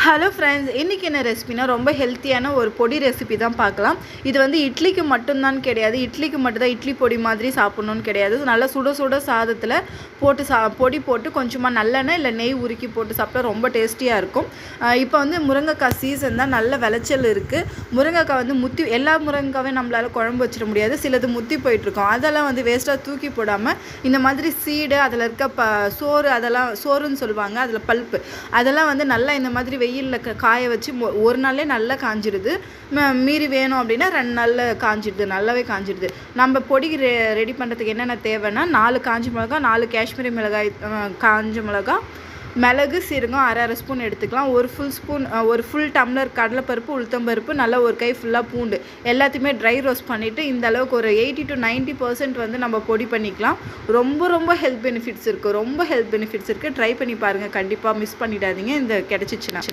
Hello friends, இன்றைக்கி என்ன ரெசிபினா ரொம்ப ஹெல்த்தியான ஒரு பொடி ரெசிபி தான் பார்க்கலாம். இது வந்து இட்லிக்கு மட்டும்தான் கிடையாது, இட்லிக்கு மட்டும்தான் இட்லி பொடி மாதிரி சாப்பிட்ணுன்னு கிடையாது. நல்லா சுட சுட சாதத்தில் போட்டு பொடி போட்டு கொஞ்சமாக நல்லெண்ணெய் இல்லை நெய் உருக்கி போட்டு சாப்பிட்டா ரொம்ப டேஸ்டியாக இருக்கும். இப்போ வந்து முருங்கைக்காய் சீசன் தான், நல்ல விளைச்சல் இருக்குது. முருங்கைக்காய் வந்து எல்லா முருங்கைக்காயும் நம்மளால் குழம்பு வச்சிட முடியாது, சிலது முத்தி போயிட்டுருக்கோம். அதெல்லாம் வந்து வேஸ்ட்டாக தூக்கி போடாமல் இந்த மாதிரி சீடு, அதில் இருக்க சோறு, அதெல்லாம் சோறுன்னு சொல்லுவாங்க, அதில் பல்ப்பு, அதெல்லாம் வந்து நல்லா இந்த மாதிரி வெயிலில் காய வச்சு ஒரு நாளே நல்லா காஞ்சிடுது. மீறி வேணும் அப்படின்னா 2 நாளில் காஞ்சிடுது, நல்லாவே காஞ்சிடுது. நம்ம பொடி ரெடி பண்ணுறதுக்கு என்னென்ன தேவைன்னா 4 காஞ்சி மிளகா, 4 காஷ்மீரி மிளகாய், காஞ்ச மிளகா, மிளகு, சீரகம் அரை ஸ்பூன் எடுத்துக்கலாம். ஒரு ஃபுல் டம்ளர் கடலைப்பருப்பு, உளுத்தம்பருப்பு, நல்லா ஒரு கை ஃபுல்லாக பூண்டு எல்லாத்தையுமே ட்ரை ரோஸ்ட் பண்ணிவிட்டு இந்த அளவுக்கு ஒரு 80 to 90% வந்து நம்ம பொடி பண்ணிக்கலாம். ரொம்ப ஹெல்த் பெனிஃபிட்ஸ் இருக்குது, ட்ரை பண்ணி பாருங்கள், கண்டிப்பாக மிஸ் பண்ணிடாதீங்க இந்த கிடச்சிச்சுன்னா.